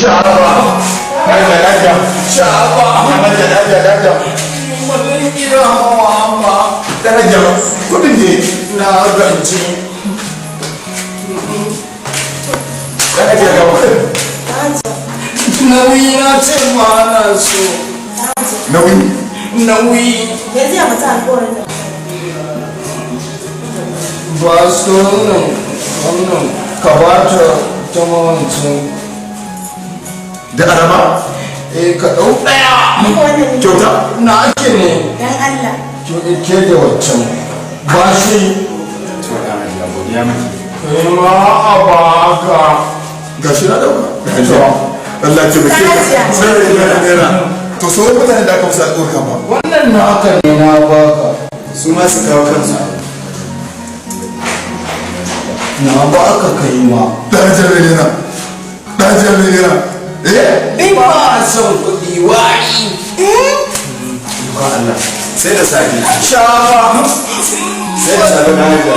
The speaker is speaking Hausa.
Shaba. Lafiya. Shaba. Lafiya. Wannan gida hawa ba. Daraja. Kudin ne na rance. Daraja ga wani. Nauyi na ce ma na so. Nauyi. Yanzu ya mata alƙawarin da. Ba su wannan ka ba ta mawancin da araba? Ka ɗau ɗaya kyauta na ake ne Dan Allah. ke da waccan ba shi ma a ba ka ga shi na ɗauka Allah ce mai sai to sauran mutane da aka fi alƙawarka ba wannan na haka ne na baka su ma su kawo kansu na ba aka kai ma ɗajen rena in ba a son kuɗi wa'i ba Allah sai da safi shafa sai da safi na hajjar